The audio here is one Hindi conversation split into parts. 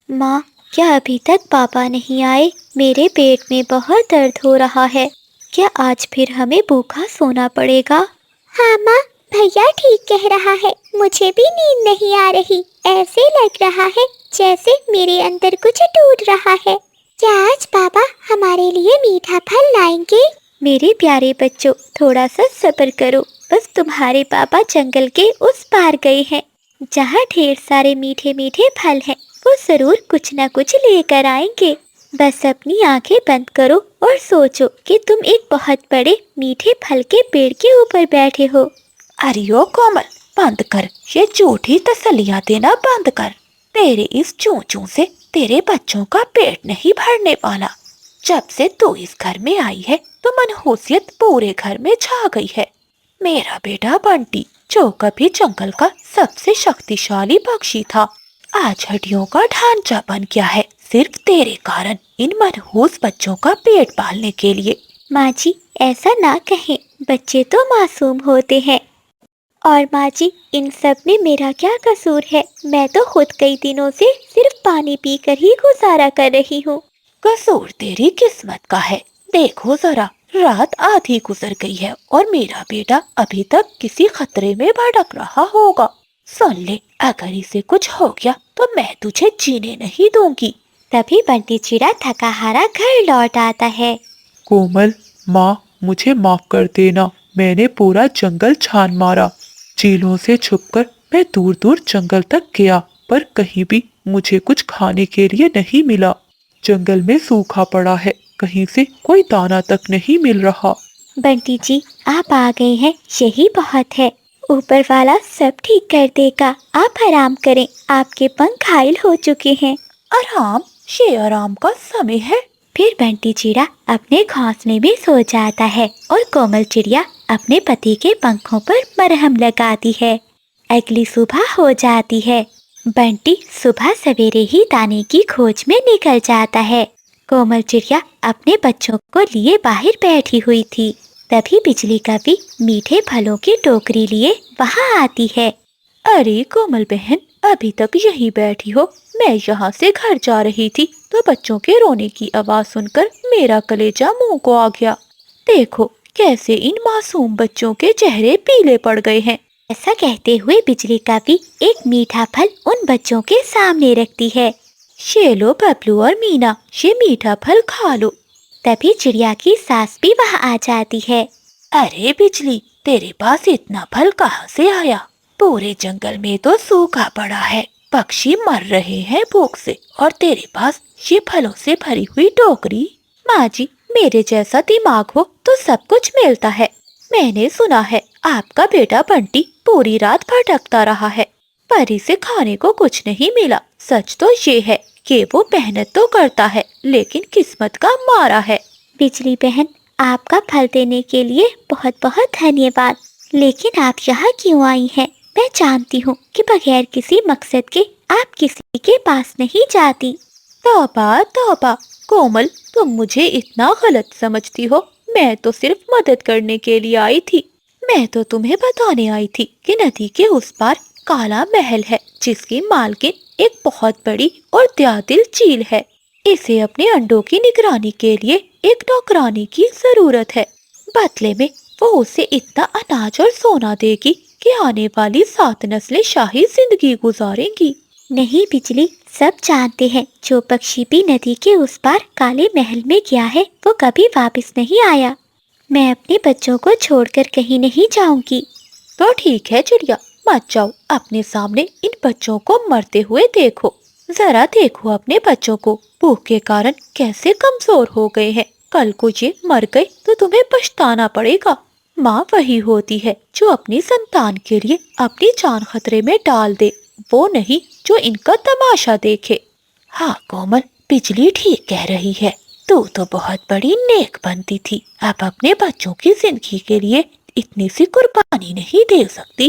माँ, क्या अभी तक पापा नहीं आए? मेरे पेट में बहुत दर्द हो रहा है। क्या आज फिर हमें भूखा सोना पड़ेगा? हाँ माँ, भैया ठीक कह रहा है। मुझे भी नींद नहीं आ रही। ऐसे लग रहा है जैसे मेरे अंदर कुछ टूट रहा है। क्या आज पापा हमारे लिए मीठा फल लाएंगे? मेरे प्यारे बच्चों, थोड़ा सा सब्र करो। बस तुम्हारे पापा जंगल के उस पार गए हैं, जहाँ ढेर सारे मीठे मीठे फल हैं। वो जरूर कुछ न कुछ लेकर आएंगे। बस अपनी आंखें बंद करो और सोचो कि तुम एक बहुत बड़े मीठे फल के पेड़ के ऊपर बैठे हो। अरे ओ कोमल, बंद कर ये झूठी तसल्लियां देना बंद कर। तेरे इस चूं से तेरे बच्चों का पेट नहीं भरने वाला। जब से तू इस घर में आई है तो मनहूसियत पूरे घर में छा गई है। मेरा बेटा बंटी, जो कभी जंगल का सबसे शक्तिशाली पक्षी था, आज हड्डियों का ढांचा बन गया है, सिर्फ तेरे कारण। इन मनहूस बच्चों का पेट पालने के लिए। माँ जी, ऐसा ना कहें। बच्चे तो मासूम होते हैं। और माँ जी, इन सब में मेरा क्या कसूर है? मैं तो खुद कई दिनों से सिर्फ पानी पीकर ही गुजारा कर रही हूँ। कसूर तेरी किस्मत का है। देखो जरा, रात आधी गुजर गई है और मेरा बेटा अभी तक किसी खतरे में भटक रहा होगा। सुन ले, अगर इसे कुछ हो गया तो मैं तुझे जीने नहीं दूंगी। तभी बंटी चिड़ा थका हारा घर लौट आता है। कोमल, माँ, मुझे माफ कर देना। मैंने पूरा जंगल छान मारा। चीलों से छुपकर मैं दूर दूर जंगल तक गया, पर कहीं भी मुझे कुछ खाने के लिए नहीं मिला। जंगल में सूखा पड़ा है, कहीं से कोई दाना तक नहीं मिल रहा। बंटी जी, आप आ गए हैं, यही बहुत है। ऊपर वाला सब ठीक कर देगा। आप आराम करें, आपके पंख घायल हो चुके हैं। आराम? ये आराम का समय है? फिर बंटी चिड़ा अपने घोंसले में सो जाता है और कोमल चिड़िया अपने पति के पंखों पर मरहम लगाती है। अगली सुबह हो जाती है। बंटी सुबह सवेरे ही दाने की खोज में निकल जाता है। कोमल चिड़िया अपने बच्चों को लिए बाहर बैठी हुई थी। तभी बिजली कवि मीठे फलों की टोकरी लिए वहाँ आती है। अरे कोमल बहन, अभी तक यहीं बैठी हो? मैं यहाँ से घर जा रही थी तो बच्चों के रोने की आवाज सुनकर मेरा कलेजा मुंह को आ गया। देखो कैसे इन मासूम बच्चों के चेहरे पीले पड़ गए हैं। ऐसा कहते हुए बिजली कवि एक मीठा फल उन बच्चों के सामने रखती है। ये लो बबलू और मीना, ये मीठा फल खा लो। तभी चिड़िया की सास भी वहाँ आ जाती है। अरे बिजली, तेरे पास इतना फल कहाँ से आया? पूरे जंगल में तो सूखा पड़ा है, पक्षी मर रहे हैं भूख से, और तेरे पास ये फलों से भरी हुई टोकरी। माँ जी, मेरे जैसा दिमाग हो तो सब कुछ मिलता है। मैंने सुना है आपका बेटा बंटी पूरी रात भटकता रहा है, पर इसे खाने को कुछ नहीं मिला। सच तो ये है कि वो मेहनत तो करता है, लेकिन किस्मत का मारा है। बिजली बहन, आपका फल देने के लिए बहुत बहुत धन्यवाद। लेकिन आप यहाँ क्यों आई हैं? मैं जानती हूँ कि बगैर किसी मकसद के आप किसी के पास नहीं जाती। तौबा तौबा, कोमल, तुम मुझे इतना गलत समझती हो। मैं तो सिर्फ मदद करने के लिए आई थी। मैं तो तुम्हें बताने आई थी कि नदी के उस पार काला महल है, जिसकी मालकिन एक बहुत बड़ी और दयादिल चील है। इसे अपने अंडों की निगरानी के लिए एक नौकरानी की जरूरत है। बदले में वो उसे इतना अनाज और सोना देगी कि आने वाली 7 नस्लें शाही जिंदगी गुजारेंगी। नहीं बिजली, सब जानते हैं जो पक्षी भी नदी के उस पार काले महल में गया है वो कभी वापस नहीं आया। मैं अपने बच्चों को छोड़कर कहीं नहीं जाऊंगी। तो ठीक है चिड़िया, मत जाओ। अपने सामने इन बच्चों को मरते हुए देखो। जरा देखो अपने बच्चों को, भूख के कारण कैसे कमजोर हो गए हैं। कल को ये मर गए तो तुम्हें पछताना पड़ेगा। माँ वही होती है जो अपनी संतान के लिए अपनी जान खतरे में डाल दे, वो नहीं जो इनका तमाशा देखे। हाँ कोमल, बिजली ठीक कह रही है। तू तो बहुत बड़ी नेक बनती थी, अब अपने बच्चों की जिंदगी के लिए इतनी सी कुर्बानी नहीं दे सकती।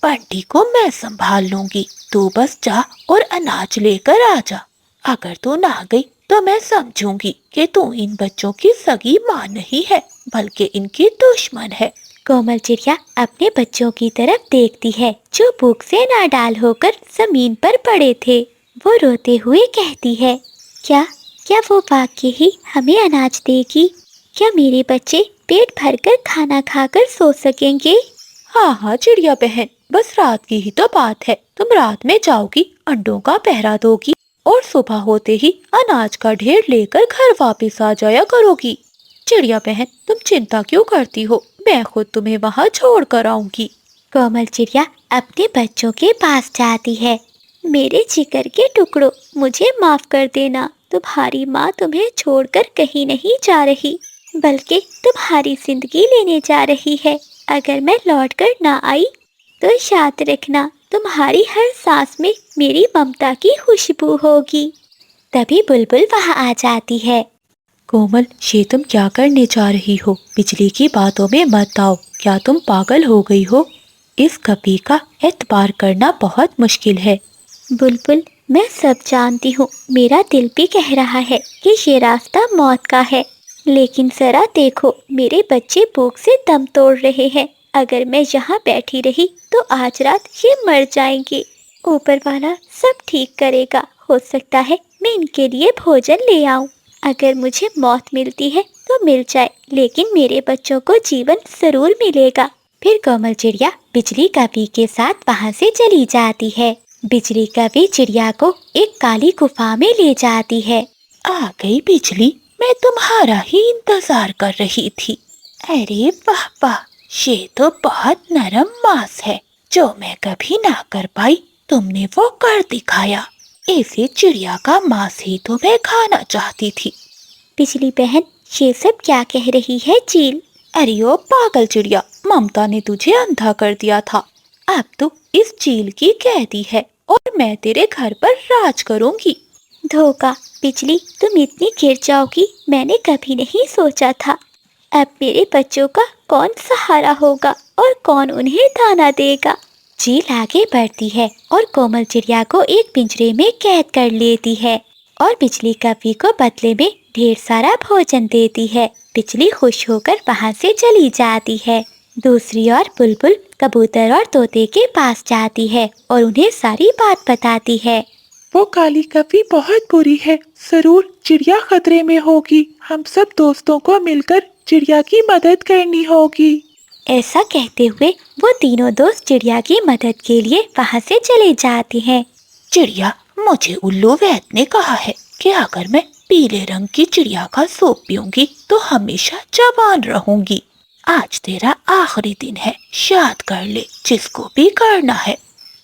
बंटी को मैं संभाल लूंगी, तू बस जा और अनाज लेकर आ जा। अगर तू ना गई तो मैं समझूंगी कि तू इन बच्चों की सगी माँ नहीं है, बल्कि इनकी दुश्मन है। कोमल चिड़िया अपने बच्चों की तरफ देखती है जो भूख से नाडाल होकर जमीन पर पड़े थे। वो रोते हुए कहती है, क्या क्या वो वाकई ही हमें अनाज देगी? क्या मेरे बच्चे पेट भरकर खाना खाकर सो सकेंगे? हाँ हाँ चिड़िया बहन, बस रात की ही तो बात है। तुम रात में जाओगी, अंडों का पहरा दोगी और सुबह होते ही अनाज का ढेर लेकर घर वापस आ जाया करोगी। चिड़िया बहन, तुम चिंता क्यों करती हो? मैं खुद तुम्हें वहाँ छोड़ कर आऊंगी। कोमल चिड़िया अपने बच्चों के पास जाती है। मेरे जिगर के टुकड़ों, मुझे माफ कर देना। तुम्हारी माँ तुम्हें छोड़कर कहीं नहीं जा रही, बल्कि तुम्हारी जिंदगी लेने जा रही है। अगर मैं लौटकर ना आई तो याद रखना, तुम्हारी हर सांस में मेरी ममता की खुशबू होगी। तभी बुलबुल वहाँ आ जाती है। कोमल, ये तुम क्या करने जा रही हो? बिजली की बातों में मत आओ। क्या तुम पागल हो गई हो? इस कपी का एतबार करना बहुत मुश्किल है। बुलबुल, मैं सब जानती हूँ। मेरा दिल भी कह रहा है कि ये रास्ता मौत का है, लेकिन जरा देखो, मेरे बच्चे भूख से दम तोड़ रहे हैं। अगर मैं यहाँ बैठी रही तो आज रात ये मर जाएंगे। ऊपर वाला सब ठीक करेगा। हो सकता है मैं इनके लिए भोजन ले आऊँ। अगर मुझे मौत मिलती है तो मिल जाए, लेकिन मेरे बच्चों को जीवन जरूर मिलेगा। फिर कोमल चिड़िया बिजली कपी के साथ वहाँ से चली जाती है। बिजली कपी चिड़िया को एक काली गुफा में ले जाती है। आ गई बिजली, मैं तुम्हारा ही इंतजार कर रही थी। अरे वाह वाह, ये तो बहुत नरम मांस है, जो मैं कभी ना कर पाई, तुमने वो कर दिखाया। ऐसे चिड़िया का मांस ही तो मैं खाना चाहती थी। बिजली बहन, ये सब क्या कह रही है चील? अरे ओ पागल चिड़िया, ममता ने तुझे अंधा कर दिया था। अब तो इस चील की कैदी है और मैं तेरे घर पर राज करूंगी। धोखा। बिजली, तुम इतनी गिर जाओगी मैंने कभी नहीं सोचा था। अब मेरे बच्चों का कौन सहारा होगा और कौन उन्हें दाना देगा? चील आगे बढ़ती है और कोमल चिड़िया को एक पिंजरे में कैद कर लेती है और बिजली कपी को बदले में ढेर सारा भोजन देती है। बिजली खुश होकर वहाँ से चली जाती है। दूसरी ओर बुलबुल कबूतर और तोते के पास जाती है और उन्हें सारी बात बताती है। वो काली कपी बहुत बुरी है, जरूर चिड़िया खतरे में होगी। हम सब दोस्तों को मिलकर चिड़िया की मदद करनी होगी। ऐसा कहते हुए वो तीनों दोस्त चिड़िया की मदद के लिए वहाँ से चले जाते हैं। चिड़िया, मुझे उल्लू वैद्य ने कहा है कि अगर मैं पीले रंग की चिड़िया का सूप पीऊंगी तो हमेशा जवान रहूंगी। आज तेरा आखिरी दिन है, याद कर ले, जिसको भी करना है।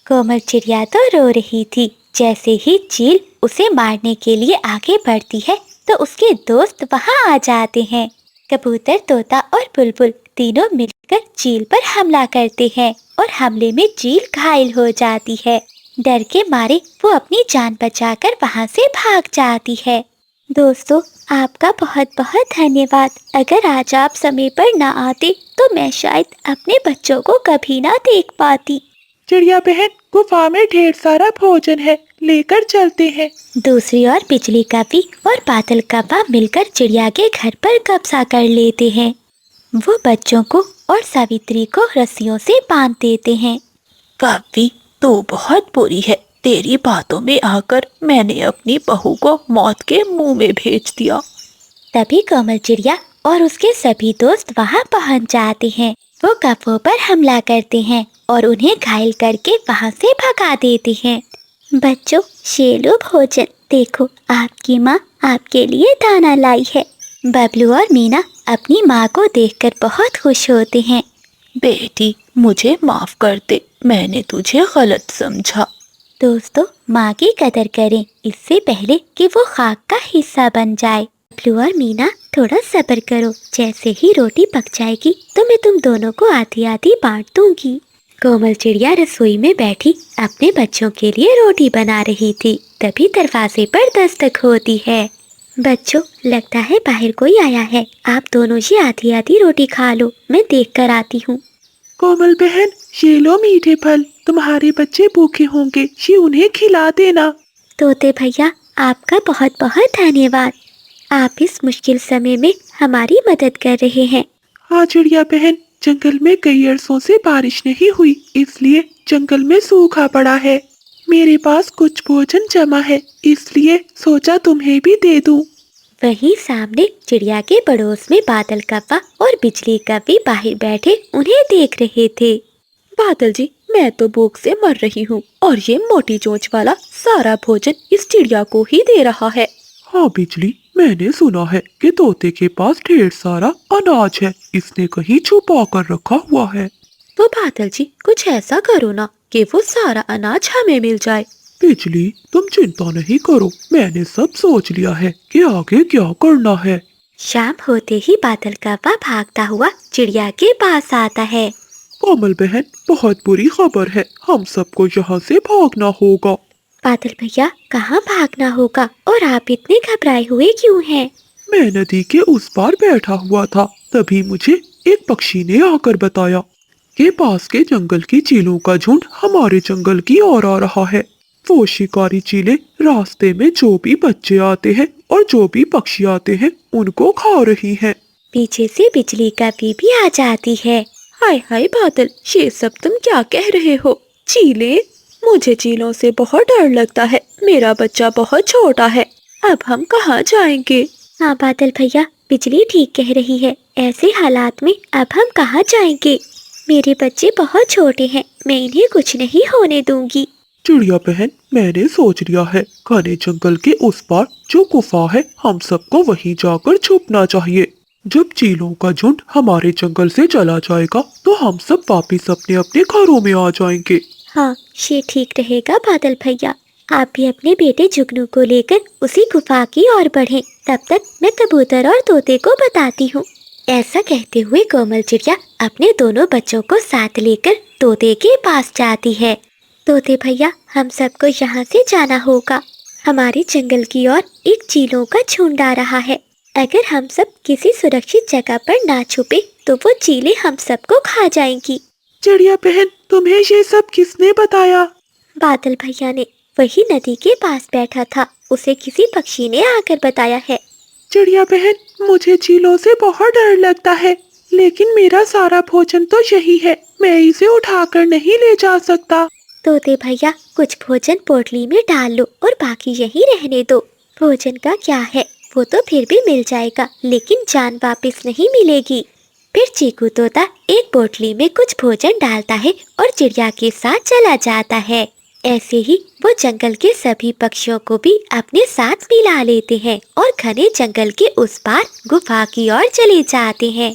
कोमल चिड़िया तो रो रही थी। जैसे ही चील उसे मारने के लिए आगे बढ़ती है तो उसके दोस्त वहाँ आ जाते हैं। कबूतर, तोता और बुलबुल तीनों मिलकर चील पर हमला करते हैं और हमले में चील घायल हो जाती है। डर के मारे वो अपनी जान बचाकर वहाँ से भाग जाती है। दोस्तों, आपका बहुत बहुत धन्यवाद। अगर आज आप समय पर ना आते तो मैं शायद अपने बच्चों को कभी ना देख पाती। चिड़िया बहन, गुफा में ढेर सारा भोजन है, लेकर चलते हैं। दूसरी ओर बिजली कपी और बादल कप्पा मिलकर चिड़िया के घर पर कब्जा कर लेते हैं। वो बच्चों को और सावित्री को रस्सियों से बांध देते हैं। कपी, तू बहुत बुरी है। तेरी बातों में आकर मैंने अपनी बहू को मौत के मुंह में भेज दिया। तभी कोमल चिड़िया और उसके सभी दोस्त वहाँ पहुँच जाते हैं। वो कप्पों पर हमला करते हैं और उन्हें घायल करके वहाँ से भगा देते हैं। बच्चों, ये लो भोजन। देखो, आपकी माँ आपके लिए दाना लाई है। बबलू और मीना अपनी माँ को देखकर बहुत खुश होते हैं। बेटी, मुझे माफ कर दे, मैंने तुझे गलत समझा। दोस्तों, माँ की कदर करें इससे पहले कि वो खाक का हिस्सा बन जाए। बबलू और मीना, थोड़ा सब्र करो। जैसे ही रोटी पक जाएगी तो मैं तुम दोनों को आधी आधी बांट दूंगी। कोमल चिड़िया रसोई में बैठी अपने बच्चों के लिए रोटी बना रही थी। तभी दरवाजे पर दस्तक होती है। बच्चों, लगता है बाहर कोई आया है। आप दोनों ही आधी आधी रोटी खा लो, मैं देख कर आती हूँ। कोमल बहन, ये लो मीठे फल, तुम्हारे बच्चे भूखे होंगे, ये उन्हें खिला देना। तोते भैया, आपका बहुत बहुत धन्यवाद। आप इस मुश्किल समय में हमारी मदद कर रहे हैं। हाँ चिड़िया बहन, जंगल में कई अरसों से बारिश नहीं हुई, इसलिए जंगल में सूखा पड़ा है। मेरे पास कुछ भोजन जमा है, इसलिए सोचा तुम्हें भी दे दूं। वहीं सामने चिड़िया के पड़ोस में बादल कौवा और बिजली कौवी बाहर बैठे उन्हें देख रहे थे। बादल जी, मैं तो भूख से मर रही हूँ और ये मोटी चोंच वाला सारा भोजन इस चिड़िया को ही दे रहा है। हाँ बिजली, मैंने सुना है कि तोते के पास ढेर सारा अनाज है, इसने कहीं छुपा कर रखा हुआ है। तो बादल जी, कुछ ऐसा करो ना कि वो सारा अनाज हमें मिल जाए। बिजली, तुम चिंता नहीं करो, मैंने सब सोच लिया है कि आगे क्या करना है। शाम होते ही बादल कौवा भागता हुआ चिड़िया के पास आता है। कोमल बहन, बहुत बुरी खबर है, हम सबको यहाँ से भागना होगा। बादल भैया, कहाँ भागना होगा और आप इतने घबराए हुए क्यों हैं? मैं नदी के उस पार बैठा हुआ था, तभी मुझे एक पक्षी ने आकर बताया कि पास के जंगल की चीलों का झुंड हमारे जंगल की ओर आ रहा है। वो शिकारी चीलें रास्ते में जो भी बच्चे आते हैं और जो भी पक्षी आते हैं उनको खा रही हैं। पीछे से बिजली कौवी भी आ जाती है। हाय हाय बादल, ये सब तुम क्या कह रहे हो? चीलें? मुझे चीलों से बहुत डर लगता है, मेरा बच्चा बहुत छोटा है, अब हम कहाँ जाएंगे? हाँ बादल भैया, बिजली ठीक कह रही है, ऐसे हालात में अब हम कहाँ जाएंगे? मेरे बच्चे बहुत छोटे हैं, मैं इन्हें कुछ नहीं होने दूंगी। चिड़िया बहन, मैंने सोच लिया है, घने जंगल के उस पार जो गुफा है, हम सबको वहीं जाकर छुपना चाहिए। जब चीलों का झुंड हमारे जंगल से चला जाएगा तो हम सब वापिस अपने अपने घरों में आ जाएंगे। हाँ, ये ठीक रहेगा बादल भैया। आप भी अपने बेटे जुगनू को लेकर उसी गुफा की ओर बढ़ें। तब तक मैं कबूतर और तोते को बताती हूँ। ऐसा कहते हुए कोमल चिड़िया अपने दोनों बच्चों को साथ लेकर तोते के पास जाती है। तोते भैया, हम सबको यहाँ से जाना होगा। हमारे जंगल की ओर एक चीलों का झुंड आ रहा है। अगर हम सब किसी सुरक्षित जगह पर ना छुपे तो वो चीलें हम सबको खा जाएंगी। चिड़िया बहन, तुम्हें ये सब किसने बताया? बादल भैया ने, वही नदी के पास बैठा था, उसे किसी पक्षी ने आकर बताया है। चिड़िया बहन, मुझे चीलों से बहुत डर लगता है, लेकिन मेरा सारा भोजन तो यही है, मैं इसे उठाकर नहीं ले जा सकता। तोते भैया, कुछ भोजन पोटली में डाल लो और बाकी यहीं रहने दो। भोजन का क्या है, वो तो फिर भी मिल जाएगा, लेकिन जान वापस नहीं मिलेगी। फिर चीकू तोता एक पोटली में कुछ भोजन डालता है और चिड़िया के साथ चला जाता है। ऐसे ही वो जंगल के सभी पक्षियों को भी अपने साथ मिला लेते हैं और घने जंगल के उस पार गुफा की ओर चले जाते हैं।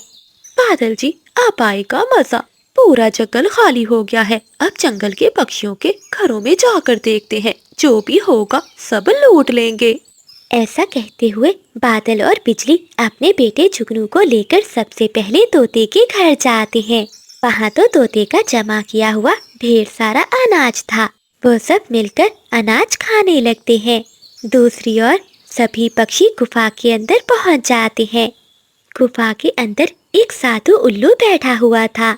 बादल जी, आप आएगा मजा, पूरा जंगल खाली हो गया है, अब जंगल के पक्षियों के घरों में जाकर देखते हैं, जो भी होगा सब लूट लेंगे। ऐसा कहते हुए बादल और बिजली अपने बेटे जुगनू को लेकर सबसे पहले तोते के घर जाते हैं। वहाँ तो तोते का जमा किया हुआ ढेर सारा अनाज था। वो सब मिलकर अनाज खाने लगते हैं। दूसरी ओर सभी पक्षी गुफा के अंदर पहुँच जाते हैं। गुफा के अंदर एक साधु उल्लू बैठा हुआ था।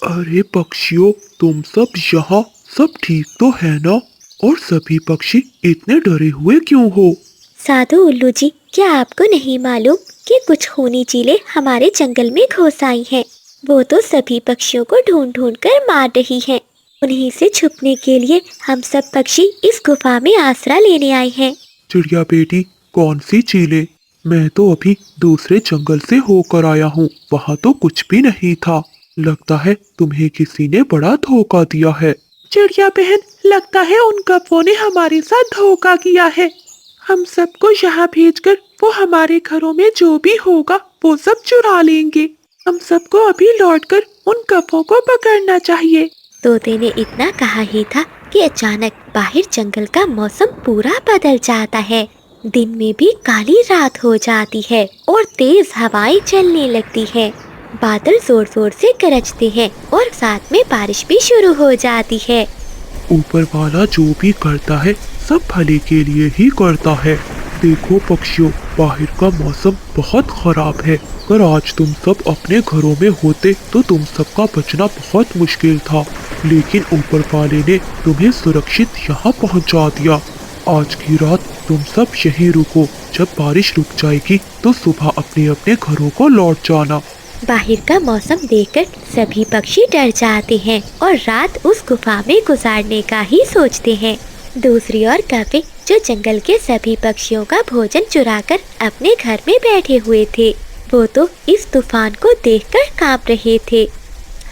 अरे पक्षियों, तुम सब यहाँ सब ठीक तो है ना? और सभी पक्षी इतने डरे हुए क्यों हो? साधु उल्लू जी, क्या आपको नहीं मालूम कि कुछ खूनी चीलें हमारे जंगल में घुस आई हैं? वो तो सभी पक्षियों को ढूंढ ढूंढ कर मार रही हैं। उन्हीं से छुपने के लिए हम सब पक्षी इस गुफा में आसरा लेने आए हैं। चिड़िया बेटी, कौन सी चीलें? मैं तो अभी दूसरे जंगल से होकर आया हूँ, वहाँ तो कुछ भी नहीं था। लगता है तुम्हें किसी ने बड़ा धोखा दिया है। चिड़िया बहन, लगता है उन कौवों ने हमारे साथ धोखा किया है। हम सबको यहाँ भेजकर वो हमारे घरों में जो भी होगा वो सब चुरा लेंगे। हम सबको अभी लौटकर उन कौवों को पकड़ना चाहिए। तोते ने इतना कहा ही था कि अचानक बाहर जंगल का मौसम पूरा बदल जाता है। दिन में भी काली रात हो जाती है और तेज हवाएं चलने लगती है। बादल जोर जोर से गरजते हैं और साथ में बारिश भी शुरू हो जाती है। ऊपर वाला जो भी करता है सब भले के लिए ही करता है। देखो पक्षियों, बाहर का मौसम बहुत खराब है। अगर आज तुम सब अपने घरों में होते तो तुम सबका बचना बहुत मुश्किल था, लेकिन ऊपर वाले ने तुम्हें सुरक्षित यहाँ पहुँचा दिया। आज की रात तुम सब यहीं रुको, जब बारिश रुक जाएगी तो सुबह अपने अपने घरों को लौट जाना। बाहर का मौसम देखकर सभी पक्षी डर जाते हैं और रात उस गुफा में गुजारने का ही सोचते हैं। दूसरी ओर कौवे जो जंगल के सभी पक्षियों का भोजन चुराकर अपने घर में बैठे हुए थे, वो तो इस तूफान को देखकर कांप रहे थे।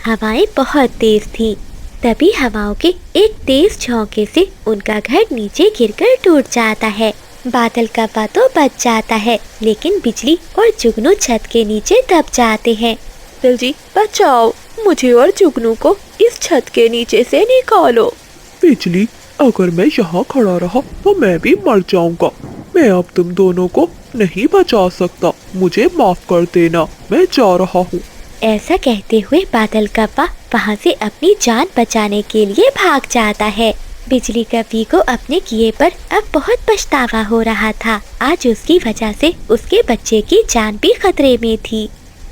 हवाएं बहुत तेज थीं। तभी हवाओं के एक तेज झोंके से उनका घर नीचे गिरकर टूट जाता है। बादल कौवा तो बच जाता है, लेकिन बिजली और जुगनू छत के नीचे दब जाते हैं। दिलजी बचाओ, मुझे और जुगनू को इस छत के नीचे से निकालो। बिजली, अगर मैं यहाँ खड़ा रहा तो मैं भी मर जाऊंगा। मैं अब तुम दोनों को नहीं बचा सकता, मुझे माफ कर देना, मैं जा रहा हूँ। ऐसा कहते हुए बादल कौवा वहाँ से अपनी जान बचाने के लिए भाग जाता है। बिजली कौवे को अपने किए पर अब बहुत पछतावा हो रहा था। आज उसकी वजह से उसके बच्चे की जान भी खतरे में थी।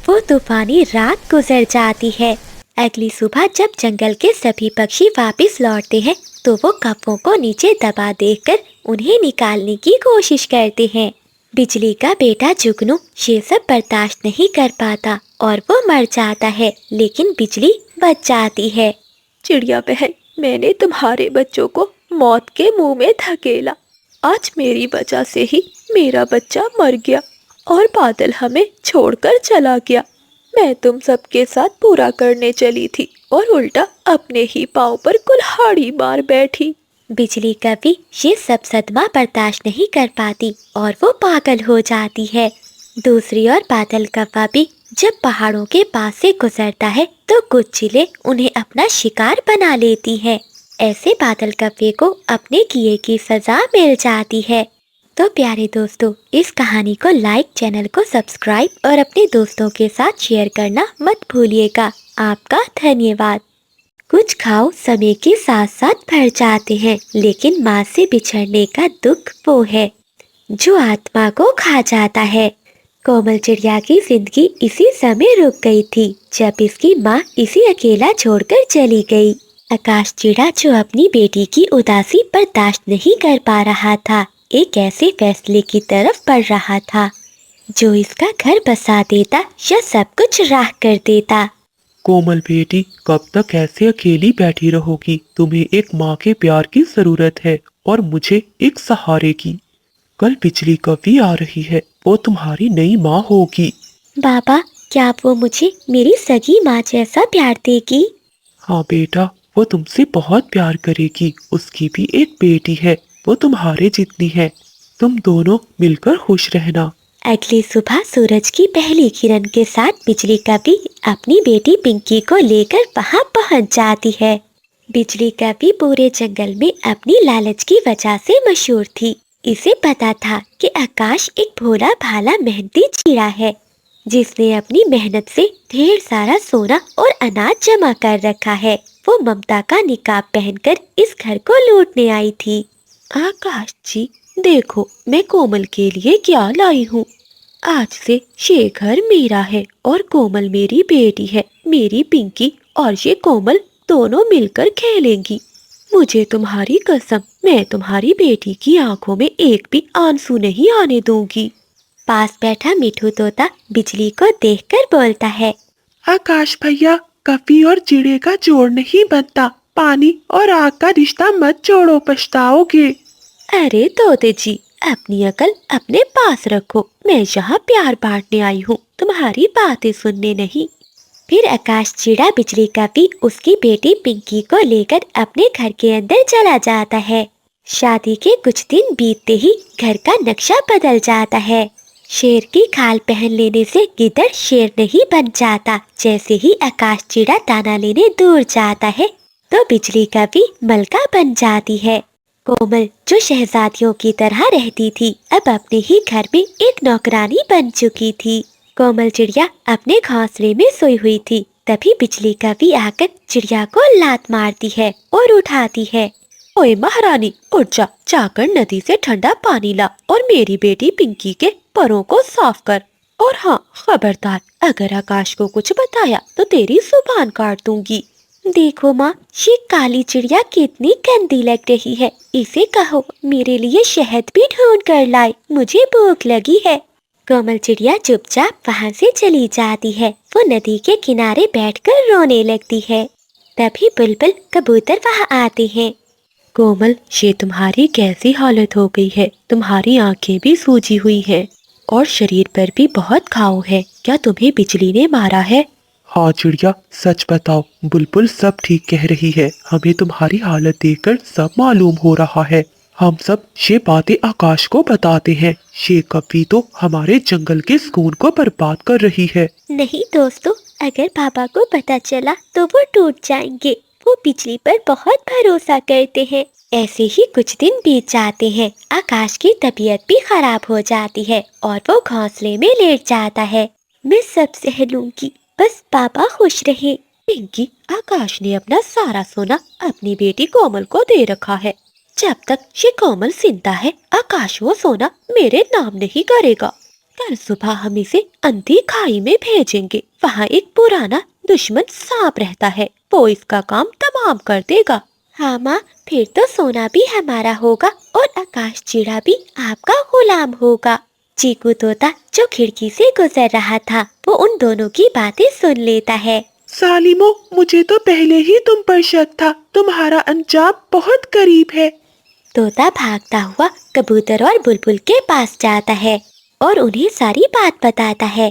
वो तूफानी रात गुजर जाती है। अगली सुबह जब जंगल के सभी पक्षी वापस लौटते हैं तो वो कौवों को नीचे दबा देखकर उन्हें निकालने की कोशिश करते हैं। बिजली का बेटा जुगनू ये सब बर्दाश्त नहीं कर पाता और वो मर जाता है, लेकिन बिजली बच जाती है। चिड़िया बहन, मैंने तुम्हारे बच्चों को मौत के मुंह में धकेला। आज मेरी वजह से ही मेरा बच्चा मर गया और बादल हमें छोड़कर चला गया। मैं तुम सबके साथ पूरा करने चली थी और उल्टा अपने ही पाँव पर कुल्हाड़ी मार बैठी। बिजली कौवी ये सब सदमा बर्दाश्त नहीं कर पाती और वो पागल हो जाती है। दूसरी ओर बादल कौवा भी जब पहाड़ों के पास से गुजरता है तो कुछ चिलें उन्हें अपना शिकार बना लेती है। ऐसे बादल कौवे को अपने किए की सजा मिल जाती है। तो प्यारे दोस्तों, इस कहानी को लाइक, चैनल को सब्सक्राइब और अपने दोस्तों के साथ शेयर करना मत भूलिएगा। आपका धन्यवाद। कुछ घाव समय के साथ साथ भर जाते हैं, लेकिन माँ से बिछड़ने का दुख वो है जो आत्मा को खा जाता है। कोमल चिड़िया की जिंदगी इसी समय रुक गई थी जब इसकी माँ इसे अकेला छोड़कर चली गई। आकाश चिड़ा जो अपनी बेटी की उदासी बर्दाश्त नहीं कर पा रहा था, एक ऐसे फैसले की तरफ बढ़ रहा था जो इसका घर बसा देता या सब कुछ राख कर देता। कोमल बेटी, कब तक ऐसे अकेली बैठी रहोगी? तुम्हें एक माँ के प्यार की जरूरत है और मुझे एक सहारे की। कल बिजली कौवी आ रही है, वो तुम्हारी नई माँ होगी। बाबा, क्या वो मुझे मेरी सगी माँ जैसा प्यार देगी? हाँ बेटा, वो तुमसे बहुत प्यार करेगी। उसकी भी एक बेटी है, वो तुम्हारे जितनी है। तुम दोनों मिलकर खुश रहना। अगली सुबह सूरज की पहली किरण के साथ बिजली कौवी अपनी बेटी पिंकी को लेकर वहां पहुंच जाती है। बिजली कौवी पूरे जंगल में अपनी लालच की वजह से मशहूर थी। इसे पता था कि आकाश एक भोला भाला मेहनती चिड़ा है जिसने अपनी मेहनत से ढेर सारा सोना और अनाज जमा कर रखा है। वो ममता का निकाब पहनकर इस घर को लूटने आई थी। आकाश जी, देखो मैं कोमल के लिए क्या लाई हूँ। आज से ये घर मेरा है और कोमल मेरी बेटी है। मेरी पिंकी और ये कोमल दोनों मिलकर खेलेंगी। मुझे तुम्हारी कसम, मैं तुम्हारी बेटी की आंखों में एक भी आंसू नहीं आने दूंगी। पास बैठा मिठू तोता बिजली को देखकर बोलता है, आकाश भैया, कौवी और चिड़े का जोड़ नहीं बनता। पानी और आग का रिश्ता मत जोड़ो, पछताओगे। अरे तोते जी, अपनी अकल अपने पास रखो। मैं यहाँ प्यार बांटने आई हूँ, तुम्हारी बातें सुनने नहीं। फिर आकाश चिड़ा बिजली कौवी उसकी बेटी पिंकी को लेकर अपने घर के अंदर चला जाता है। शादी के कुछ दिन बीतते ही घर का नक्शा बदल जाता है। शेर की खाल पहन लेने से गिद्दड़ शेर नहीं बन जाता। जैसे ही आकाश चिड़ा दाना लेने दूर जाता है तो बिजली कौवी मलका बन जाती है। कोमल जो शहजादियों की तरह रहती थी, अब अपने ही घर में एक नौकरानी बन चुकी थी। कोमल चिड़िया अपने घोंसले में सोई हुई थी। तभी बिजली कौवी आकर चिड़िया को लात मारती है और उठाती है। ओए महारानी, उठ जा, जाकर नदी से ठंडा पानी ला और मेरी बेटी पिंकी के परों को साफ कर। और हाँ, खबरदार, अगर आकाश को कुछ बताया तो तेरी जुबान काट दूंगी। देखो माँ, ये काली चिड़िया कितनी गंदी लग रही है। इसे कहो मेरे लिए शहद भी ढूंढ कर लाए, मुझे भूख लगी है। कोमल चिड़िया चुपचाप वहाँ से चली जाती है। वो नदी के किनारे बैठकर रोने लगती है। तभी बुलबुल कबूतर वहाँ आते हैं। कोमल, ये तुम्हारी कैसी हालत हो गई है? तुम्हारी आंखें भी सूजी हुई हैं और शरीर पर भी बहुत घाव है। क्या तुम्हें बिजली ने मारा है? हाँ चिड़िया, सच बताओ, बुलबुल सब ठीक कह रही है। हमें तुम्हारी हालत देखकर सब मालूम हो रहा है। हम सब ये बातें आकाश को बताते हैं। ये कभी तो हमारे जंगल के सुकून को बर्बाद कर रही है। नहीं दोस्तों, अगर पापा को पता चला तो वो टूट जाएंगे। वो बिजली पर बहुत भरोसा करते हैं। ऐसे ही कुछ दिन बीत जाते हैं। आकाश की तबीयत भी खराब हो जाती है और वो घोंसले में लेट जाता है। मैं सब सह लूंगी, बस पापा खुश रहे। पिंकी, आकाश ने अपना सारा सोना अपनी बेटी कोमल को दे रखा है। जब तक ये कोमल जिंदा है, आकाश वो सोना मेरे नाम नहीं करेगा। कल सुबह हम इसे अंधी खाई में भेजेंगे। वहाँ एक पुराना दुश्मन सांप रहता है, वो इसका काम तमाम कर देगा। हाँ माँ, फिर तो सोना भी हमारा होगा और आकाश चिड़ा भी आपका गुलाम होगा। चीकू तोता जो खिड़की से गुजर रहा था, वो उन दोनों की बातें सुन लेता है। सालिमो, मुझे तो पहले ही तुम पर शक था। तुम्हारा अंजाम बहुत करीब है। तोता भागता हुआ कबूतर और बुलबुल के पास जाता है और उन्हें सारी बात बताता है।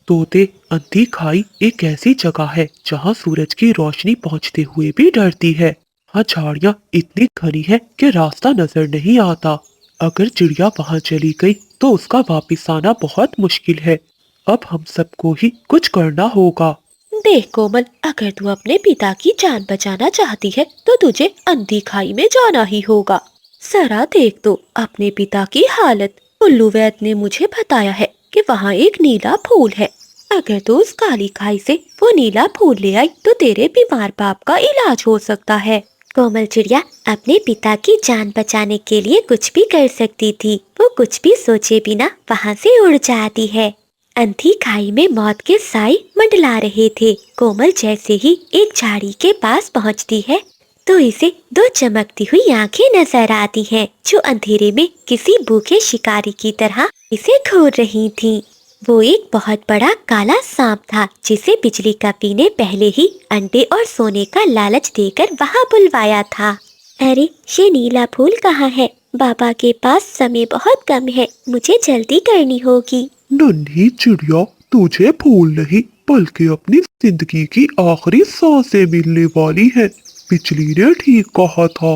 तोते, अंधी खाई एक ऐसी जगह है जहाँ सूरज की रोशनी पहुँचते हुए भी डरती है। हाँ, झाड़ियाँ इतनी घनी है कि रास्ता नजर नहीं आता। अगर चिड़िया वहाँ चली गई तो उसका वापिस आना बहुत मुश्किल है। अब हम सबको ही कुछ करना होगा। देख कोमल, अगर तू अपने पिता की जान बचाना चाहती है तो तुझे अंधी खाई में जाना ही होगा। जरा देख तो अपने पिता की हालत। उल्लू वैद ने मुझे बताया है कि वहाँ एक नीला फूल है। अगर तू उस काली खाई से वो नीला फूल ले आई तो तेरे बीमार बाप का इलाज हो सकता है। कोमल चिड़िया अपने पिता की जान बचाने के लिए कुछ भी कर सकती थी। वो कुछ भी सोचे बिना वहाँ से उड़ जाती है। अंधी खाई में मौत के साए मंडला रहे थे। कोमल जैसे ही एक झाड़ी के पास पहुँचती है तो इसे दो चमकती हुई आंखें नजर आती हैं, जो अंधेरे में किसी भूखे शिकारी की तरह इसे घूर रही थीं। वो एक बहुत बड़ा काला सांप था, जिसे बिजली कपी ने पहले ही अंडे और सोने का लालच देकर वहाँ बुलवाया था। अरे, ये नीला फूल कहाँ है? बाबा के पास समय बहुत कम है, मुझे जल्दी करनी होगी। नन्ही चिड़िया, तुझे फूल नहीं बल्कि अपनी जिंदगी की आखिरी सांसें मिलने वाली है। बिजली ने ठीक कहा था,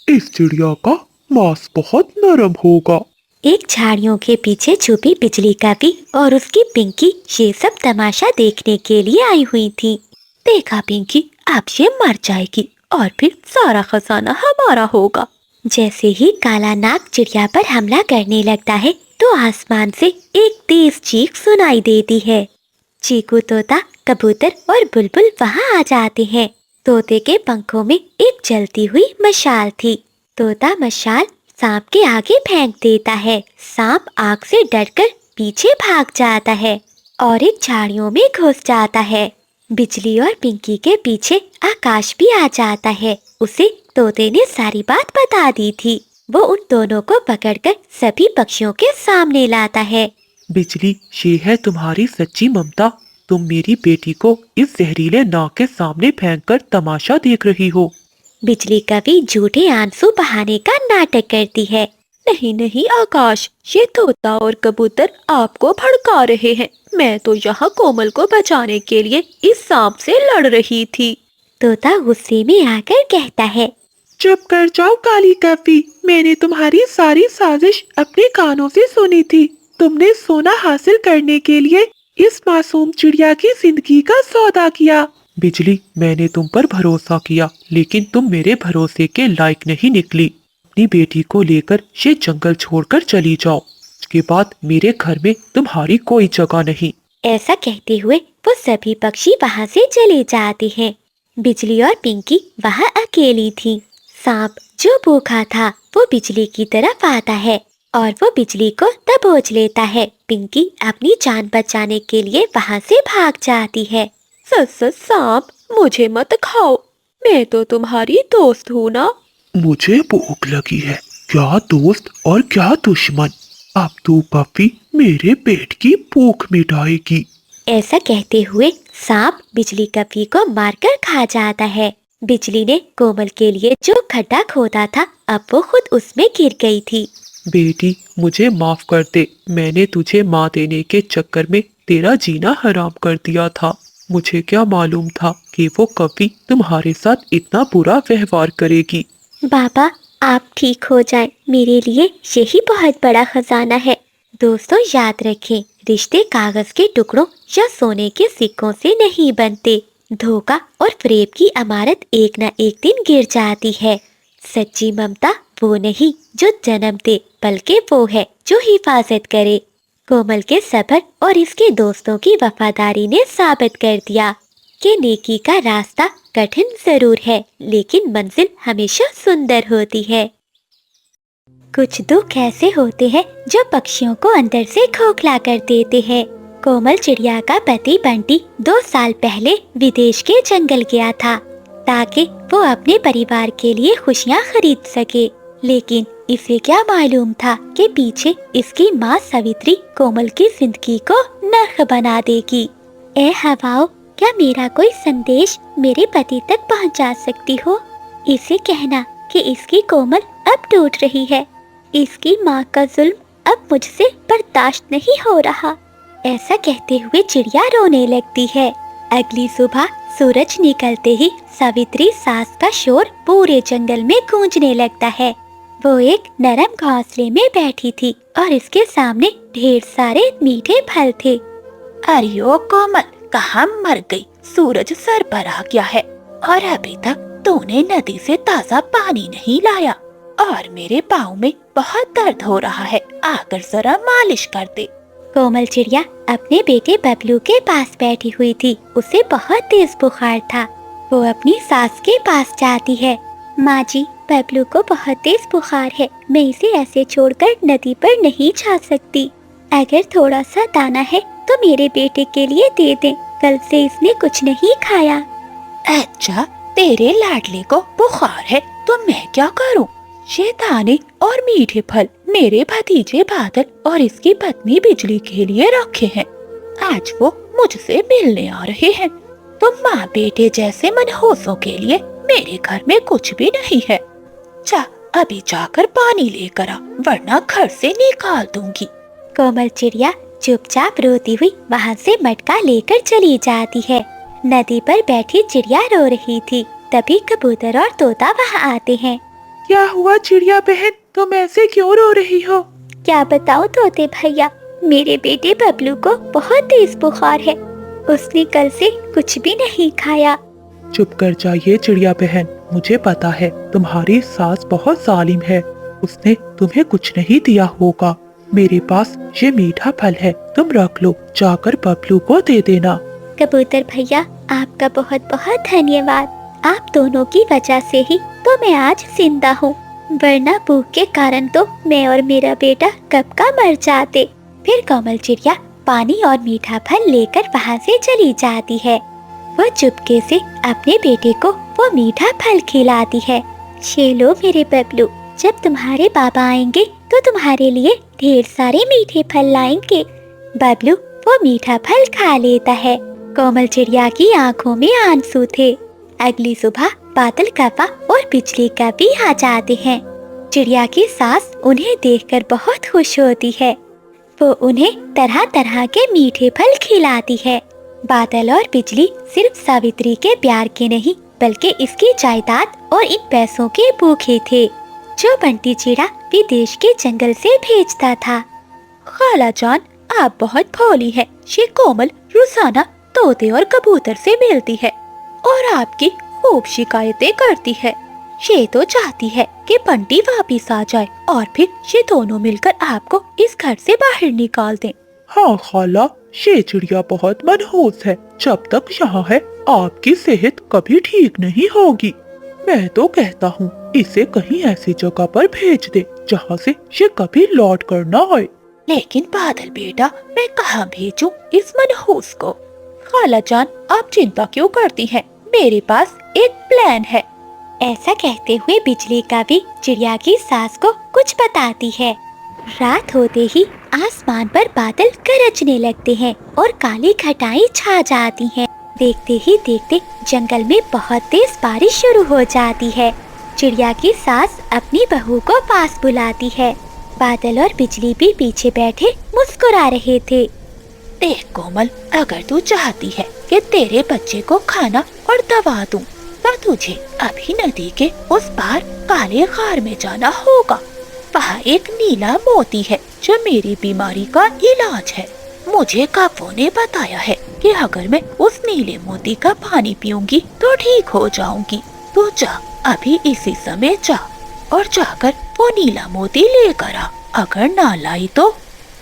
इस चिड़िया का मांस बहुत नरम होगा। एक झाड़ियों के पीछे छुपी बिजली कपी और उसकी पिंकी ये सब तमाशा देखने के लिए आई हुई थी। देखा पिंकी, अब ये मर जाएगी और फिर सारा खजाना हमारा होगा। जैसे ही काला नाग चिड़िया पर हमला करने लगता है तो आसमान से एक तेज चीख सुनाई देती है। चीकू तोता, कबूतर और बुलबुल वहाँ आ जाते हैं। तोते के पंखों में एक जलती हुई मशाल थी। तोता मशाल सांप के आगे फेंक देता है। सांप आग से डरकर पीछे भाग जाता है और एक झाड़ियों में घुस जाता है। बिजली और पिंकी के पीछे आकाश भी आ जाता है। उसे तोते ने सारी बात बता दी थी। वो उन दोनों को पकड़कर सभी पक्षियों के सामने लाता है। बिजली, ये है तुम्हारी सच्ची ममता। तुम मेरी बेटी को इस जहरीले नाग के सामने फेंककर तमाशा देख रही हो। बिजली कभी झूठे आंसू बहाने का नाटक करती है। नहीं नहीं आकाश, ये तोता और कबूतर आपको भड़का रहे हैं। मैं तो यहाँ कोमल को बचाने के लिए इस सांप से लड़ रही थी। तोता गुस्से में आकर कहता है, चुप कर जाओ काली कपी, मैंने तुम्हारी सारी साजिश अपने कानों से सुनी थी। तुमने सोना हासिल करने के लिए इस मासूम चिड़िया की जिंदगी का सौदा किया। बिजली, मैंने तुम पर भरोसा किया, लेकिन तुम मेरे भरोसे के लायक नहीं निकली। अपनी बेटी को लेकर ये जंगल छोड़कर चली जाओ। उसके बाद मेरे घर में तुम्हारी कोई जगह नहीं। ऐसा कहते हुए वो सभी पक्षी वहाँ से चले जाते हैं। बिजली और पिंकी वहाँ अकेली थी। सांप जो भूखा था वो बिजली की तरफ आता है और वो बिजली को दबोच लेता है। पिंकी अपनी जान बचाने के लिए वहाँ से भाग जाती है। सच सांप, मुझे मत खाओ, मैं तो तुम्हारी दोस्त हूँ ना। मुझे भूख लगी है, क्या दोस्त और क्या दुश्मन। अब तू पपी मेरे पेट की भूख मिटाएगी। ऐसा कहते हुए सांप बिजली कपी को मारकर खा जाता है। बिजली ने कोमल के लिए जो खड्डा खोदा था अब वो खुद उसमें गिर गई थी। बेटी मुझे माफ कर दे, मैंने तुझे माँ देने के चक्कर में तेरा जीना हराम कर दिया था। मुझे क्या मालूम था कि वो कभी तुम्हारे साथ इतना बुरा व्यवहार करेगी। बाबा आप ठीक हो जाएं, मेरे लिए यही बहुत बड़ा खजाना है। दोस्तों याद रखें, रिश्ते कागज के टुकड़ों या सोने के सिक्कों से नहीं बनते। धोखा और फरेब की इमारत एक न एक दिन गिर जाती है। सच्ची ममता वो नहीं जो जन्म दे, बल्कि वो है जो हिफाजत करे। कोमल के सब्र और इसके दोस्तों की वफादारी ने साबित कर दिया कि नेकी का रास्ता कठिन जरूर है, लेकिन मंजिल हमेशा सुंदर होती है। कुछ दुख ऐसे होते हैं जो पक्षियों को अंदर से खोखला कर देते हैं। कोमल चिड़िया का पति बंटी 2 साल पहले विदेश के जंगल गया था ताकि वो अपने परिवार के लिए खुशियाँ खरीद सके, लेकिन इसे क्या मालूम था कि पीछे इसकी माँ सवित्री कोमल की जिंदगी को नर्क बना देगी। ए हवाओ, क्या मेरा कोई संदेश मेरे पति तक पहुंचा सकती हो? इसे कहना कि इसकी कोमल अब टूट रही है। इसकी माँ का जुल्म अब मुझसे बर्दाश्त नहीं हो रहा। ऐसा कहते हुए चिड़िया रोने लगती है। अगली सुबह सूरज निकलते ही सावित्री सास का शोर पूरे जंगल में गूंजने लगता है। वो एक नरम घोंसले में बैठी थी और इसके सामने ढेर सारे मीठे फल थे। अरे ओ कोमल, कहाँ मर गई? सूरज सर पर आ गया है और अभी तक तूने नदी से ताजा पानी नहीं लाया और मेरे पाँव में बहुत दर्द हो रहा है, आकर जरा मालिश कर दे। कोमल चिड़िया अपने बेटे बबलू के पास बैठी हुई थी। उसे बहुत तेज बुखार था। वो अपनी सास के पास जाती है। माँ जी, बबलू को बहुत तेज बुखार है, मैं इसे ऐसे छोड़कर नदी पर नहीं जा सकती। अगर थोड़ा सा दाना है तो मेरे बेटे के लिए दे दें, कल से इसने कुछ नहीं खाया। अच्छा, तेरे लाडले को बुखार है तो मैं क्या करूं? ये दाने और मीठे फल मेरे भतीजे बादल और इसकी पत्नी बिजली के लिए रखे हैं। आज वो मुझसे मिलने आ रहे हैं। तुम माँ बेटे जैसे मनहूसों के लिए मेरे घर में कुछ भी नहीं है। जा, अभी जाकर पानी लेकर आ, वरना घर से निकाल दूंगी। कोमल चिड़िया चुपचाप रोती हुई वहाँ से मटका लेकर चली जाती है। नदी पर बैठी चिड़िया रो रही थी। तभी कबूतर और तोता वहाँ आते हैं। क्या हुआ चिड़िया बहन, तुम ऐसे क्यों रो रही हो? क्या बताओ तोते भैया, मेरे बेटे बबलू को बहुत तेज बुखार है। उसने कल से कुछ भी नहीं खाया। चुप कर जाइए चिड़िया बहन, मुझे पता है तुम्हारी सास बहुत जालिम है। उसने तुम्हें कुछ नहीं दिया होगा। मेरे पास ये मीठा फल है, तुम रख लो, जाकर बबलू को दे देना। कबूतर भैया, आपका बहुत बहुत धन्यवाद। आप दोनों की वजह से ही तो मैं आज जिंदा हूँ, वरना भूख के कारण तो मैं और मेरा बेटा कब का मर जाते। फिर कोमल चिड़िया पानी और मीठा फल लेकर वहाँ से चली जाती है। वो चुपके से अपने बेटे को वो मीठा फल खिलाती है। ये लो मेरे बबलू, जब तुम्हारे पापा आएंगे तो तुम्हारे लिए ढेर सारे मीठे फल लाएंगे। बबलू वो मीठा फल खा लेता है। कोमल चिड़िया की आंखों में आंसू थे। अगली सुबह बादल कौवा और बिजली कभी आ जाते हैं। चिड़िया की सास उन्हें देखकर बहुत खुश होती है। वो उन्हें तरह तरह के मीठे फल खिलाती है। बादल और बिजली सिर्फ सावित्री के प्यार के नहीं, बल्कि इसकी जायदाद और इन पैसों के भूखे थे जो बंटी चिड़ा विदेश के जंगल से भेजता था। खाला जान, आप बहुत भोली है। ये कोमल रोजाना तोते और कबूतर से मिलती है और आपकी खूब शिकायतें करती है। ये तो चाहती है कि बंटी वापिस आ जाए और फिर ये दोनों मिलकर आपको इस घर से बाहर निकाल दें। हाँ खाला, ये चिड़िया बहुत मनहूस है। जब तक यहाँ है आपकी सेहत कभी ठीक नहीं होगी। मैं तो कहता हूँ इसे कहीं ऐसी जगह पर भेज दे जहाँ से ये कभी लौट कर ना आए। लेकिन बादल बेटा, मैं कहाँ भेजूं इस मनहूस को? खाला जान, आप चिंता क्यों करती हैं? मेरे पास एक प्लान है। ऐसा कहते हुए बिजली का भी चिड़िया की सास को कुछ बताती है। रात होते ही आसमान पर बादल गरजने लगते हैं और काली घटाएं छा जाती हैं। देखते ही देखते जंगल में बहुत तेज बारिश शुरू हो जाती है। चिड़िया की सास अपनी बहू को पास बुलाती है। बादल और बिजली भी पीछे बैठे मुस्कुरा रहे थे। देख कोमल, अगर तू चाहती है कि तेरे बच्चे को खाना और दवा दूं, तो तुझे अभी नदी के उस पार काले खार में जाना होगा। वहाँ एक नीला मोती है जो मेरी बीमारी का इलाज है। मुझे कप्पों ने बताया है कि अगर मैं उस नीले मोती का पानी पीऊंगी तो ठीक हो जाऊंगी। तू जा, अभी इसी समय जा और जाकर वो नीला मोती लेकर आ। अगर ना लाई तो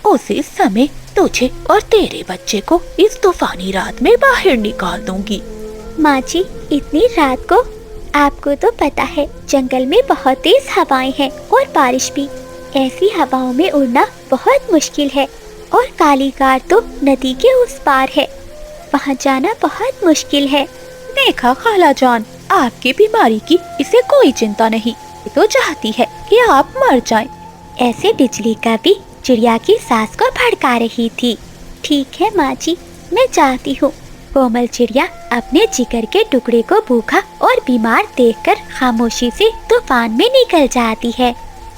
उसी समय तुझे और तेरे बच्चे को इस तूफानी रात में बाहर निकाल दूंगी। माँ जी, इतनी रात को? आपको तो पता है जंगल में बहुत तेज हवाएं हैं और बारिश भी। ऐसी हवाओं में उड़ना बहुत मुश्किल है और काली कार तो नदी के उस पार है। वहाँ जाना बहुत मुश्किल है। देखा खाला जान, आपकी बीमारी की इसे कोई चिंता नहीं। ये तो चाहती है कि आप मर जाएं। ऐसे बिजली का भी चिड़िया की सास को भड़का रही थी। ठीक है माँ जी, मैं जाती हूँ। कोमल चिड़िया अपने जिगर के टुकड़े को भूखा और बीमार देखकर खामोशी से तूफान में निकल जाती है।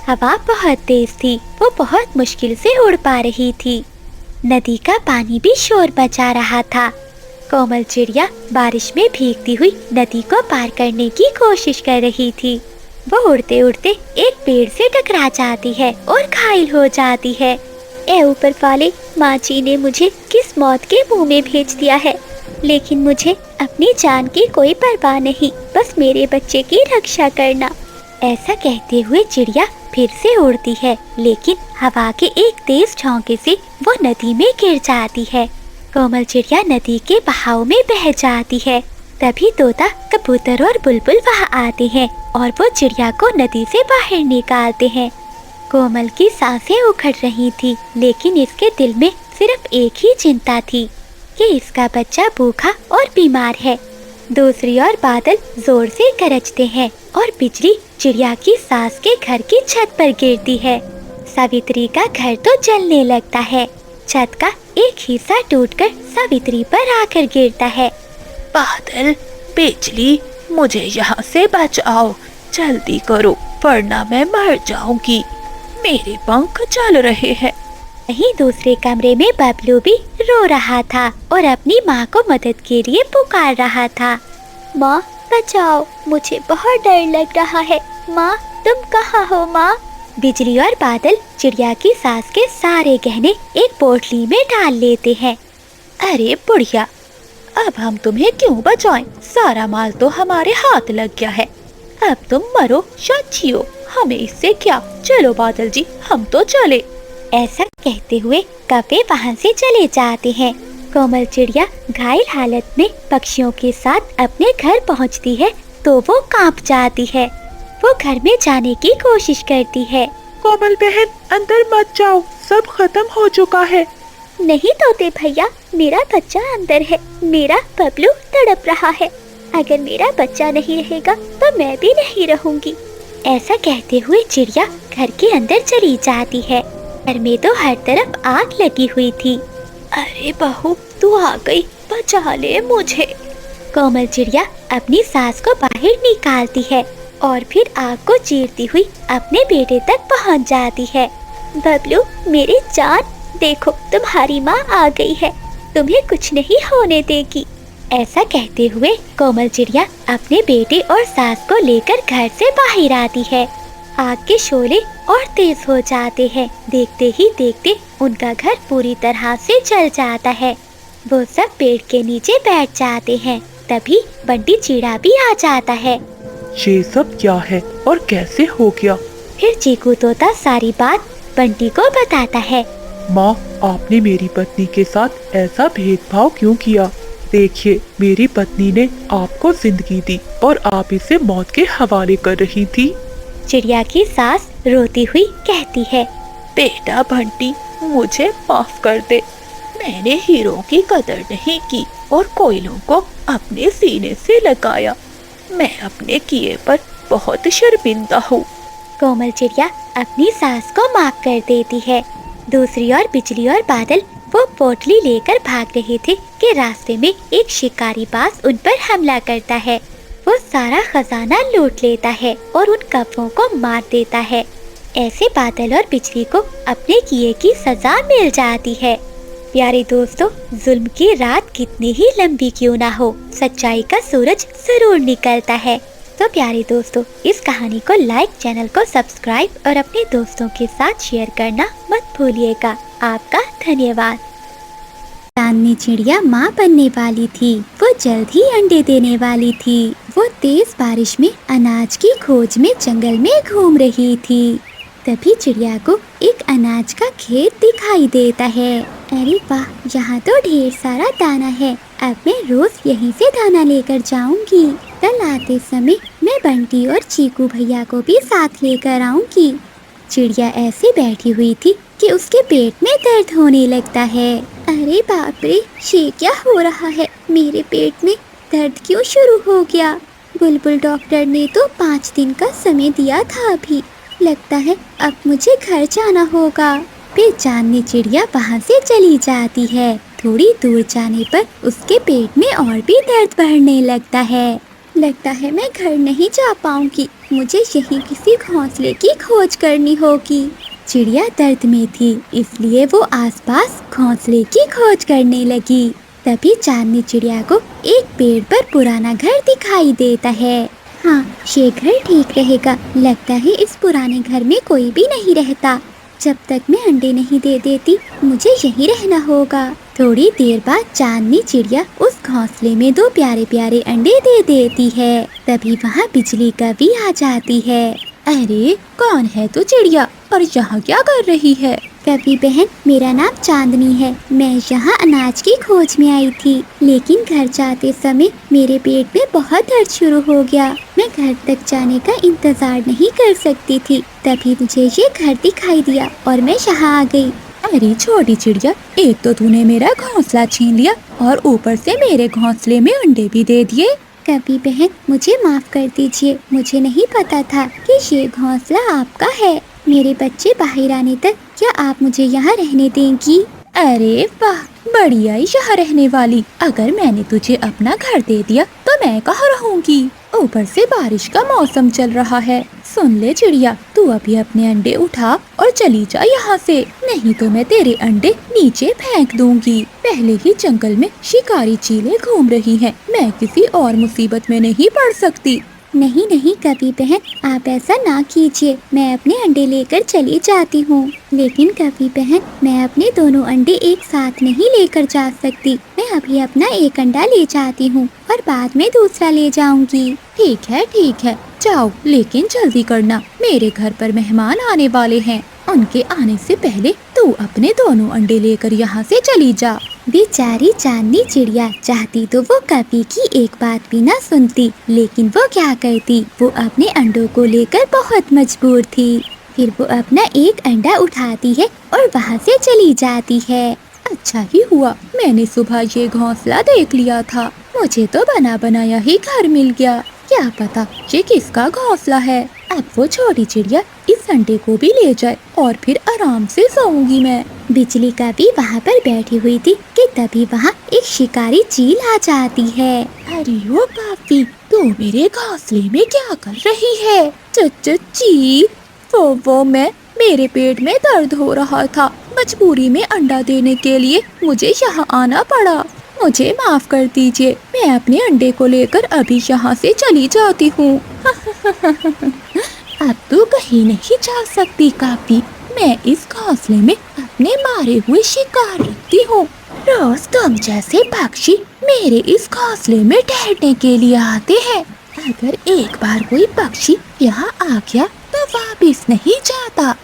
हवा बहुत तेज थी, वो बहुत मुश्किल से उड़ पा रही थी। नदी का पानी भी शोर मचा रहा था। कोमल चिड़िया बारिश में भीगती हुई नदी को पार करने की कोशिश कर रही थी। वो उड़ते उड़ते एक पेड़ से टकरा जाती है और घायल हो जाती है। ए ऊपर वाले, माँ जी ने मुझे किस मौत के मुंह में भेज दिया है, लेकिन मुझे अपनी जान की कोई परवाह नहीं, बस मेरे बच्चे की रक्षा करना। ऐसा कहते हुए चिड़िया फिर से उड़ती है, लेकिन हवा के एक तेज झोंके से वो नदी में गिर जाती है। कोमल चिड़िया नदी के बहाव में बह जाती है। तभी तोता, कबूतर और बुलबुल वहाँ आते हैं और वो चिड़िया को नदी से बाहर निकालते हैं। कोमल की सांसें उखड़ रही थी, लेकिन इसके दिल में सिर्फ एक ही चिंता थी कि इसका बच्चा भूखा और बीमार है। दूसरी ओर बादल जोर से गरजते हैं और बिजली चिड़िया की सास के घर की छत पर गिरती है। सावित्री का घर तो जलने लगता है। छत का एक हिस्सा टूटकर सावित्री पर आकर गिरता है। बादल, बिजली, मुझे यहाँ से बचाओ, जल्दी करो वरना मैं मर जाऊंगी। मेरे पंख जल रहे हैं। वहीं दूसरे कमरे में बबलू भी रो रहा था और अपनी माँ को मदद के लिए पुकार रहा था। माँ बचाओ, मुझे बहुत डर लग रहा है। माँ, तुम कहाँ हो माँ? बिजली और बादल चिड़िया की सास के सारे गहने एक पोटली में डाल लेते हैं। अरे बुढ़िया, अब हम तुम्हें क्यों बचाएं? सारा माल तो हमारे हाथ लग गया है। अब तुम मरो या जियो, हमें इससे क्या। चलो बादल जी, हम तो चले। ऐसा कहते हुए कौवे वहाँ से चले जाते हैं। कोमल चिड़िया घायल हालत में पक्षियों के साथ अपने घर पहुँचती है तो वो कांप जाती है। वो घर में जाने की कोशिश करती है। कोमल बहन, अंदर मत जाओ, सब खत्म हो चुका है। नहीं तोते भैया, मेरा बच्चा अंदर है। मेरा बबलू तड़प रहा है। अगर मेरा बच्चा नहीं रहेगा तो मैं भी नहीं रहूंगी। ऐसा कहते हुए चिड़िया घर के अंदर चली जाती है। घर में तो हर तरफ आग लगी हुई थी। अरे बहू, तू आ गई, बचा ले मुझे। कोमल चिड़िया अपनी सास को बाहर निकालती है और फिर आग को चीरती हुई अपने बेटे तक पहुंच जाती है। बबलू मेरी जान, देखो तुम्हारी माँ आ गई है, तुम्हें कुछ नहीं होने देगी। ऐसा कहते हुए कोमल चिड़िया अपने बेटे और सास को लेकर घर से बाहर आती है। आग के शोले और तेज हो जाते हैं। देखते ही देखते उनका घर पूरी तरह से जल जाता है। वो सब पेड़ के नीचे बैठ जाते हैं। तभी बंटी चिड़ा भी आ जाता है। ये सब क्या है और कैसे हो गया? फिर चीकू तोता सारी बात बंटी को बताता है। माँ, आपने मेरी पत्नी के साथ ऐसा भेदभाव क्यों किया? देखिए, मेरी पत्नी ने आपको जिंदगी दी और आप इसे मौत के हवाले कर रही थी। चिड़िया की सास रोती हुई कहती है, बेटा बंटी, मुझे माफ कर दे। मैंने हीरों की कदर नहीं की और कोयलों को अपने सीने से लगाया। मैं अपने किए पर बहुत शर्मिंदा हूँ। कोमल चिड़िया अपनी सास को माफ कर देती है। दूसरी ओर बिजली और बादल वो पोटली लेकर भाग रहे थे कि रास्ते में एक शिकारी बाज उन पर हमला करता है। वो सारा खजाना लूट लेता है और उन कौवों को मार देता है। ऐसे बादल और बिजली को अपने किए की सजा मिल जाती है। प्यारे दोस्तों, जुल्म की रात कितनी ही लंबी क्यों ना हो, सच्चाई का सूरज जरूर निकलता है। तो प्यारे दोस्तों, इस कहानी को लाइक, चैनल को सब्सक्राइब और अपने दोस्तों के साथ शेयर करना मत भूलिएगा। आपका धन्यवाद। चांदनी चिड़िया माँ बनने वाली थी। वो जल्द ही अंडे देने वाली थी। वो तेज बारिश में अनाज की खोज में जंगल में घूम रही थी। तभी चिड़िया को एक अनाज का खेत दिखाई देता है। अरे वाह, यहाँ तो ढेर सारा दाना है। अब मैं रोज यहीं से दाना लेकर जाऊंगी। कल आते समय मैं बंटी और चीकू भैया को भी साथ लेकर आऊंगी। चिड़िया ऐसे बैठी हुई थी कि उसके पेट में दर्द होने लगता है। अरे बाप रे, ये क्या हो रहा है? मेरे पेट में दर्द क्यों शुरू हो गया? बुलबुल डॉक्टर ने तो 5 दिन का समय दिया था अभी। लगता है अब मुझे घर जाना होगा। फिर चांदनी चिड़िया वहाँ से चली जाती है। थोड़ी दूर जाने पर उसके पेट में और भी दर्द बढ़ने लगता है। लगता है मैं घर नहीं जा पाऊंगी। मुझे यहीं किसी घोंसले की खोज करनी होगी। चिड़िया दर्द में थी, इसलिए वो आसपास घोंसले की खोज करने लगी। तभी चांदनी चिड़िया को एक पेड़ पर पुराना घर दिखाई देता है। हाँ, ये घर ठीक रहेगा। लगता है इस पुराने घर में कोई भी नहीं रहता। जब तक मैं अंडे नहीं दे देती, मुझे यहीं रहना होगा। थोड़ी देर बाद चांदनी चिड़िया उस घोंसले में 2 प्यारे प्यारे अंडे दे देती है। तभी वहाँ बिजली कभी आ जाती है। अरे कौन है तू चिड़िया, और यहाँ क्या कर रही है? कवि बहन, मेरा नाम चांदनी है। मैं यहाँ अनाज की खोज में आई थी, लेकिन घर जाते समय मेरे पेट में बहुत दर्द शुरू हो गया। मैं घर तक जाने का इंतजार नहीं कर सकती थी। तभी मुझे ये घर दिखाई दिया और मैं यहाँ आ गई। अरे छोटी चिड़िया, एक तो तूने मेरा घोंसला छीन लिया और ऊपर से मेरे घोंसले में अंडे भी दे दिए। कवि बहन, मुझे माफ कर दीजिए। मुझे नहीं पता था कि ये घोंसला आपका है। मेरे बच्चे बाहर आने तक क्या आप मुझे यहाँ रहने देंगी? अरे वाह, बढ़िया ही यहाँ रहने वाली। अगर मैंने तुझे अपना घर दे दिया तो मैं कहाँ रहूंगी? ऊपर से बारिश का मौसम चल रहा है। सुन ले चिड़िया, तू अभी अपने अंडे उठा और चली जा यहाँ से, नहीं तो मैं तेरे अंडे नीचे फेंक दूंगी। पहले ही जंगल में शिकारी चीलें घूम रही हैं। मैं किसी और मुसीबत में नहीं पड़ सकती। नहीं नहीं कवि बहन, आप ऐसा ना कीजिए। मैं अपने अंडे लेकर चली जाती हूँ। लेकिन कवि बहन, मैं अपने दोनों अंडे एक साथ नहीं लेकर जा सकती। मैं अभी अपना एक अंडा ले जाती हूँ और बाद में दूसरा ले जाऊंगी। ठीक है, जाओ, लेकिन जल्दी करना। मेरे घर पर मेहमान आने वाले हैं। उनके आने से पहले तू अपने दोनों अंडे लेकर यहाँ से चली जा। बेचारी चांदनी चिड़िया चाहती तो वो कवि की एक बात भी ना सुनती, लेकिन वो क्या करती, वो अपने अंडों को लेकर बहुत मजबूर थी। फिर वो अपना एक अंडा उठाती है और वहाँ से चली जाती है। अच्छा ही हुआ मैंने सुबह ये घोंसला देख लिया था। मुझे तो बना बनाया ही घर मिल गया। क्या पता ये किसका घोंसला है। अब वो छोटी चिड़िया इस अंडे को भी ले जाए और फिर आराम से सोऊंगी मैं। बिजली का भी वहाँ पर बैठी हुई थी कि तभी वहाँ एक शिकारी चील आ जाती है। अरे ओ पापी, तू मेरे घोंसले में क्या कर रही है? चील, वो मैं, मेरे पेट में दर्द हो रहा था। मजबूरी में अंडा देने के लिए मुझे यहाँ आना पड़ा। मुझे माफ कर दीजिए। मैं अपने अंडे को लेकर अभी यहाँ से चली जाती हूँ। अब तू कहीं नहीं जा सकती कापी। मैं इस घोंसले में अपने मारे हुए शिकार रखती हूँ। रोज तुम जैसे पक्षी मेरे इस घोंसले में ठहरने के लिए आते हैं। अगर एक बार कोई पक्षी यहाँ आ गया तो वापस नहीं जाता।